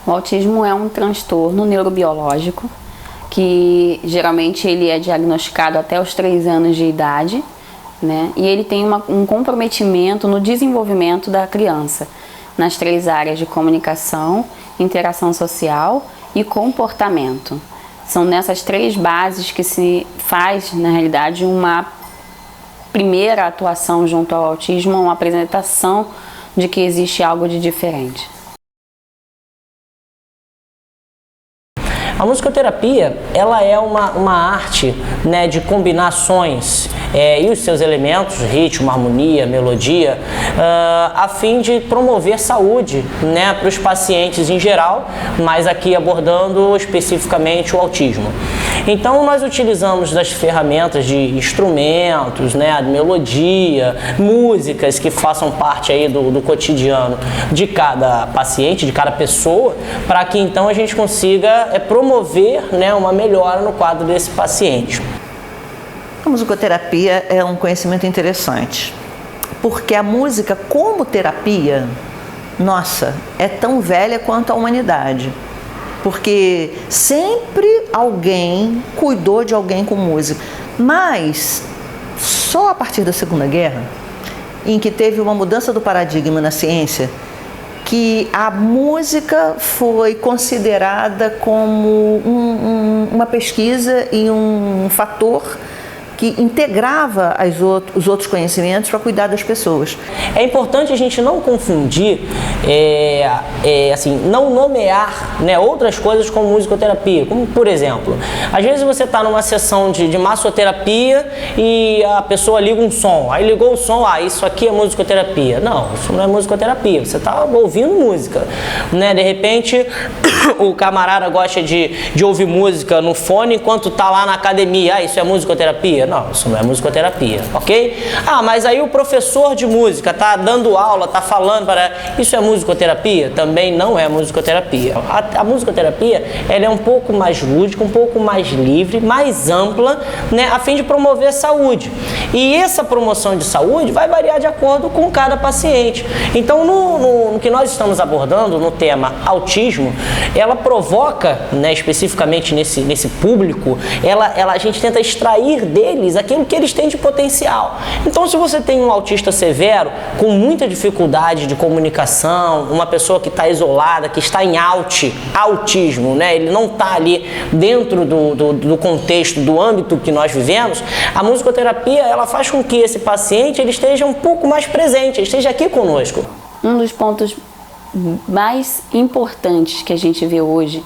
O autismo é um transtorno neurobiológico que geralmente ele é diagnosticado até os 3 anos de idade, né? E ele tem um comprometimento no desenvolvimento da criança, nas 3 áreas de comunicação, interação social e comportamento. São nessas 3 bases que se faz, na realidade, uma primeira atuação junto ao autismo, uma apresentação de que existe algo de diferente. A musicoterapia, ela é uma arte, né, de combinações e os seus elementos, ritmo, harmonia, melodia, a fim de promover saúde, né, para os pacientes em geral, mas aqui abordando especificamente o autismo. Então nós utilizamos das ferramentas de instrumentos, né, a melodia, músicas que façam parte aí do cotidiano de cada paciente, de cada pessoa, para que então a gente consiga promover, né, uma melhora no quadro desse paciente. A musicoterapia é um conhecimento interessante, porque a música como terapia, nossa, é tão velha quanto a humanidade. Porque sempre alguém cuidou de alguém com música. Mas só a partir da Segunda Guerra, em que teve uma mudança do paradigma na ciência, que a música foi considerada como uma pesquisa e um fator que integrava os outros conhecimentos para cuidar das pessoas. É importante a gente não confundir, assim, não nomear, né, outras coisas como musicoterapia. Como, por exemplo, às vezes você está numa sessão de massoterapia e a pessoa liga um som. Aí ligou o som, isso aqui é musicoterapia. Não, isso não é musicoterapia. Você está ouvindo música, né? De repente, o camarada gosta de ouvir música no fone enquanto está lá na academia. Isso é musicoterapia? Não, isso não é musicoterapia, ok? Mas aí o professor de música está dando aula, está falando isso é musicoterapia? Também não é musicoterapia. A musicoterapia, ela é um pouco mais lúdica, um pouco mais livre, mais ampla, né, a fim de promover saúde. E essa promoção de saúde vai variar de acordo com cada paciente. Então, no que nós estamos abordando, no tema autismo, ela provoca, né, especificamente nesse público, a gente tenta extrair deles aquilo que eles têm de potencial. Então, se você tem um autista severo, com muita dificuldade de comunicação, uma pessoa que está isolada, que está em autismo, né? Ele não está ali dentro do contexto, do âmbito que nós vivemos, a musicoterapia, ela faz com que esse paciente ele esteja um pouco mais presente, ele esteja aqui conosco. Um dos pontos mais importantes que a gente vê hoje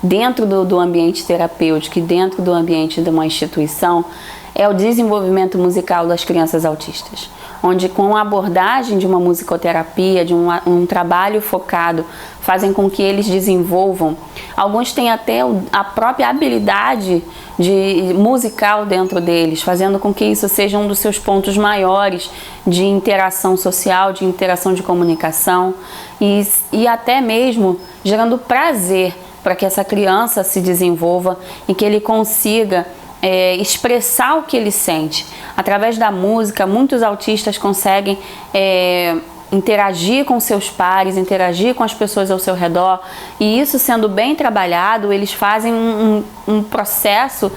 dentro do ambiente terapêutico e dentro do ambiente de uma instituição é o desenvolvimento musical das crianças autistas, onde com a abordagem de uma musicoterapia, de um trabalho focado, fazem com que eles desenvolvam. Alguns têm até a própria habilidade musical dentro deles, fazendo com que isso seja um dos seus pontos maiores de interação social, de interação de comunicação e até mesmo gerando prazer para que essa criança se desenvolva e que ele consiga expressar o que ele sente. Através da música, muitos autistas conseguem interagir com seus pares, interagir com as pessoas ao seu redor, e isso sendo bem trabalhado, eles fazem um processo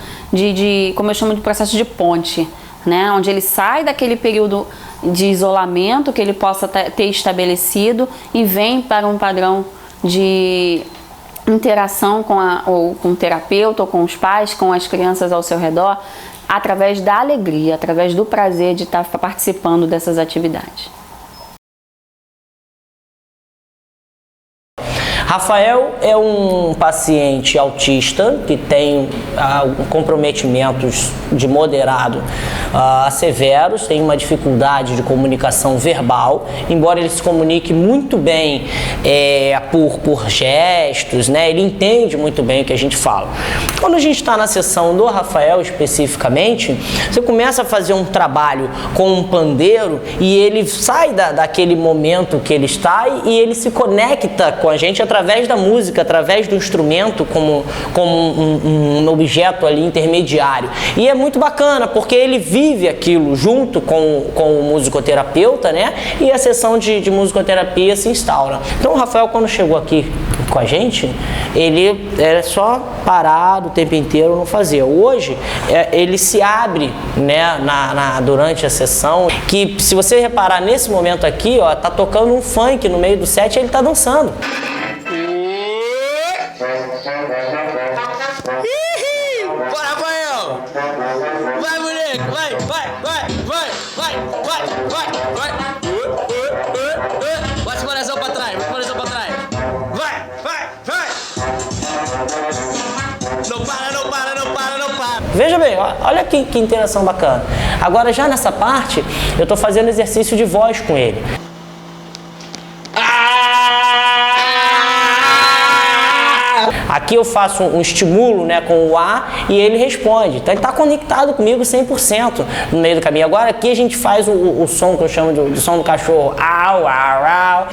como eu chamo de processo de ponte, né? Onde ele sai daquele período de isolamento que ele possa ter estabelecido e vem para um padrão de interação com o terapeuta ou com os pais, com as crianças ao seu redor, através da alegria, através do prazer de estar participando dessas atividades. Rafael é um paciente autista que tem comprometimentos de moderado a severos, tem uma dificuldade de comunicação verbal, embora ele se comunique muito bem por gestos, né? Ele entende muito bem o que a gente fala. Quando a gente está na sessão do Rafael especificamente, você começa a fazer um trabalho com um pandeiro e ele sai daquele momento que ele está e ele se conecta com a gente através da música, através do instrumento como um objeto ali intermediário. E é muito bacana, porque ele vive aquilo junto com o musicoterapeuta, né? E a sessão de musicoterapia se instaura. Então o Rafael, quando chegou aqui com a gente, ele era só parado o tempo inteiro, não fazia. Hoje, ele se abre, né, durante a sessão, que se você reparar nesse momento aqui, ó, tá tocando um funk no meio do set e ele tá dançando. Bora, Rafael! Vai, moleque! Vai! Bate o coração pra trás! Vai! Não para! Veja bem, olha que interação bacana. Agora, já nessa parte, eu tô fazendo exercício de voz com ele. Aqui eu faço um estímulo, né, com o A e ele responde. Então ele está conectado comigo 100% no meio do caminho. Agora aqui a gente faz o som que eu chamo de som do cachorro. Au, au, au.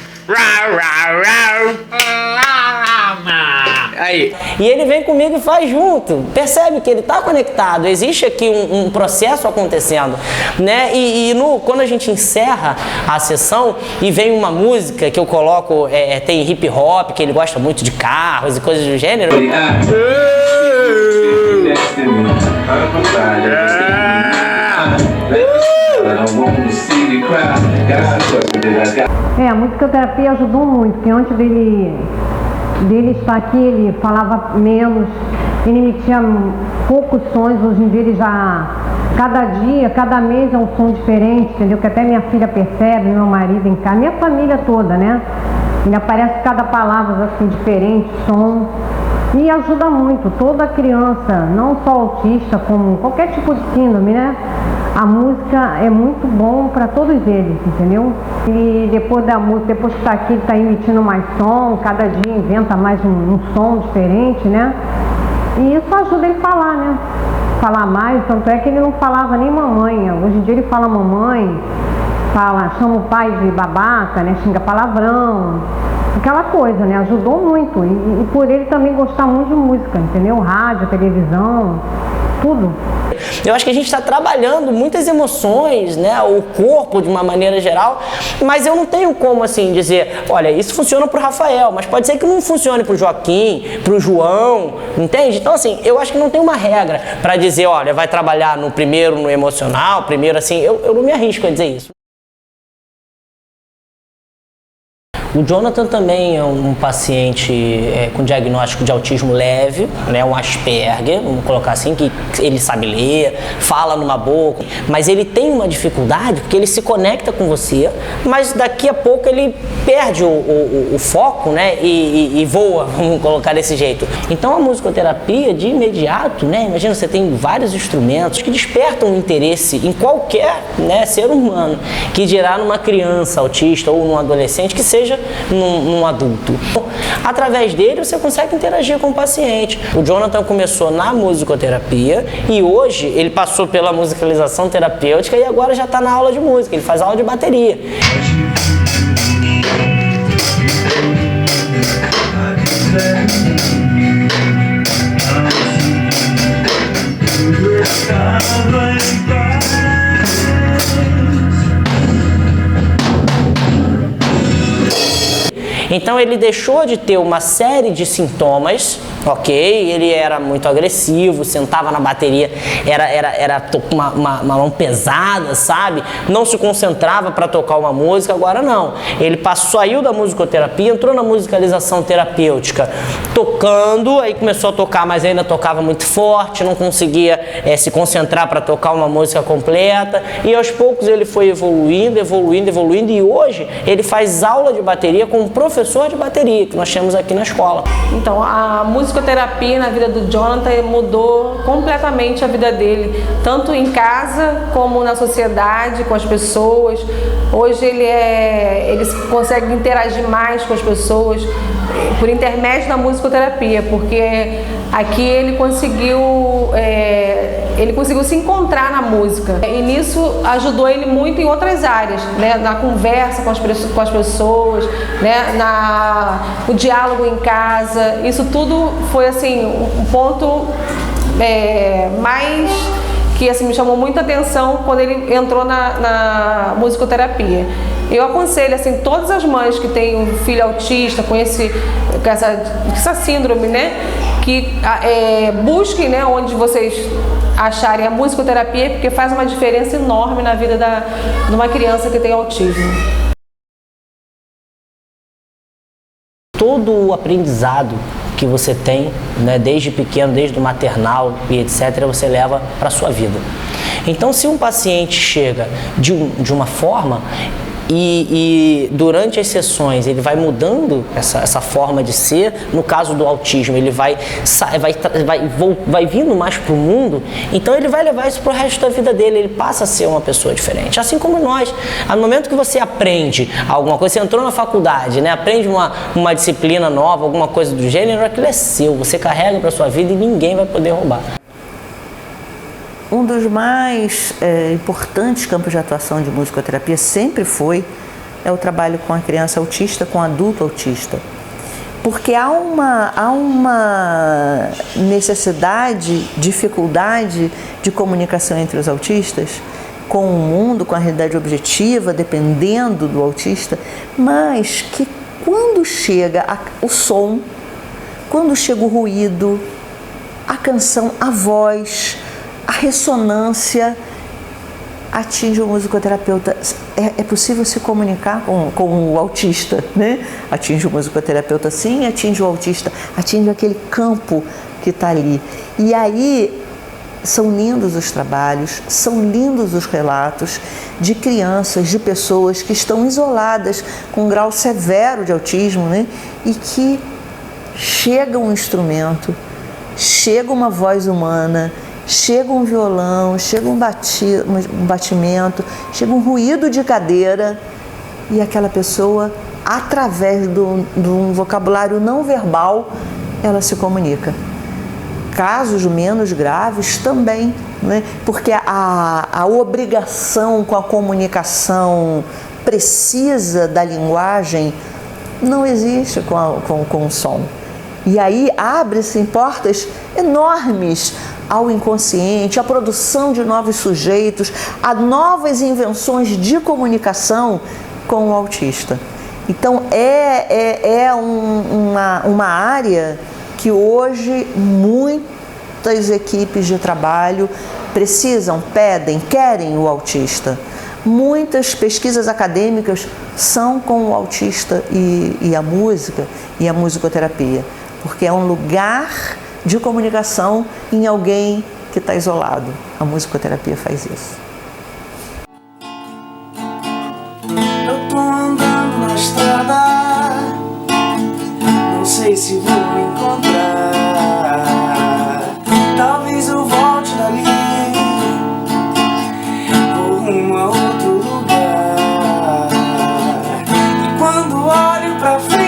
Aí. E ele vem comigo e faz junto. Percebe que ele está conectado. Existe aqui um processo acontecendo, né? Quando a gente encerra a sessão e vem uma música que eu coloco, tem hip hop, que ele gosta muito de carros e coisas do gênero. A musicoterapia ajudou muito, porque antes dele estar aqui, ele falava menos, ele emitia poucos sons. Hoje em dia ele já, cada dia, cada mês é um som diferente, entendeu? Que até minha filha percebe, meu marido em casa, minha família toda, né? Ele aparece cada palavra assim diferente, som. E ajuda muito toda criança, não só autista, como qualquer tipo de síndrome, né? A música é muito bom para todos eles, entendeu? E depois da música, depois que está aqui, ele está emitindo mais som, cada dia inventa mais um som diferente, né? E isso ajuda ele a falar, né? Falar mais, tanto é que ele não falava nem mamãe. Hoje em dia ele fala mamãe, chama o pai de babaca, né? Xinga palavrão. Aquela coisa, né? Ajudou muito. E por ele também gostar muito de música, entendeu? Rádio, televisão, tudo. Eu acho que a gente está trabalhando muitas emoções, né? O corpo de uma maneira geral, mas eu não tenho como assim dizer, olha, isso funciona para o Rafael, mas pode ser que não funcione para o Joaquim, para o João, entende? Então assim, eu acho que não tem uma regra para dizer, olha, vai trabalhar no primeiro no emocional, primeiro assim, eu não me arrisco a dizer isso. O Jonathan também é um paciente com diagnóstico de autismo leve, né, um Asperger, vamos colocar assim, que ele sabe ler, fala numa boa, mas ele tem uma dificuldade porque ele se conecta com você, mas daqui a pouco ele perde o foco, né, e voa, vamos colocar desse jeito. Então a musicoterapia, de imediato, né, imagina, você tem vários instrumentos que despertam interesse em qualquer, né, ser humano, que dirá numa criança autista ou num adolescente que seja num adulto. Através dele você consegue interagir com o paciente. O Jonathan começou na musicoterapia e hoje ele passou pela musicalização terapêutica e agora já está na aula de música, ele faz aula de bateria. Então ele deixou de ter uma série de sintomas, ok? Ele era muito agressivo, sentava na bateria, era uma mão pesada, sabe? Não se concentrava para tocar uma música, agora não. Ele saiu da musicoterapia, entrou na musicalização terapêutica, tocando, aí começou a tocar, mas ainda tocava muito forte, não conseguia se concentrar para tocar uma música completa, e aos poucos ele foi evoluindo, e hoje ele faz aula de bateria com um professor de bateria que nós temos aqui na escola. Então, a musicoterapia na vida do Jonathan mudou completamente a vida dele, tanto em casa como na sociedade, com as pessoas. Hoje ele consegue interagir mais com as pessoas por intermédio da musicoterapia, porque aqui ele conseguiu se encontrar na música, e nisso ajudou ele muito em outras áreas, né? Na conversa com as pessoas, né? O diálogo em casa. Isso tudo foi assim um ponto mais que assim, me chamou muita atenção quando ele entrou na musicoterapia. Eu aconselho assim, todas as mães que têm um filho autista com essa síndrome, né, que busquem, né, onde vocês acharem a musicoterapia, porque faz uma diferença enorme na vida de uma criança que tem autismo. Todo o aprendizado que você tem, né, desde pequeno, desde o maternal e etc., você leva para a sua vida. Então, se um paciente chega de uma forma e durante as sessões ele vai mudando essa forma de ser, no caso do autismo ele vai vindo mais para o mundo, então ele vai levar isso para o resto da vida dele, ele passa a ser uma pessoa diferente, assim como nós. No momento que você aprende alguma coisa, você entrou na faculdade, né, aprende uma disciplina nova, alguma coisa do gênero, aquilo é seu, você carrega para a sua vida e ninguém vai poder roubar. Um dos mais importantes campos de atuação de musicoterapia sempre foi o trabalho com a criança autista, com o adulto autista. Porque há uma necessidade, dificuldade de comunicação entre os autistas, com o mundo, com a realidade objetiva, dependendo do autista, mas que quando chega o som, quando chega o ruído, a canção, a voz, a ressonância atinge o musicoterapeuta. É possível se comunicar com o autista, né? Atinge o musicoterapeuta sim, atinge o autista, atinge aquele campo que está ali. E aí são lindos os trabalhos, são lindos os relatos de crianças, de pessoas que estão isoladas com um grau severo de autismo, né? E que chega um instrumento, chega uma voz humana, chega um violão, chega um batimento, chega um ruído de cadeira e aquela pessoa, através de um vocabulário não verbal, ela se comunica. Casos menos graves também, né? Porque a obrigação com a comunicação precisa da linguagem não existe com o som. E aí abre-se portas enormes ao inconsciente, à produção de novos sujeitos, a novas invenções de comunicação com o autista. Então é uma área que hoje muitas equipes de trabalho precisam, pedem, querem o autista. Muitas pesquisas acadêmicas são com o autista e a música e a musicoterapia, porque é um lugar de comunicação em alguém que está isolado. A musicoterapia faz isso. Eu tô andando na estrada, não sei se vou encontrar. Talvez eu volte dali, vou rumo a outro lugar. E quando olho pra frente,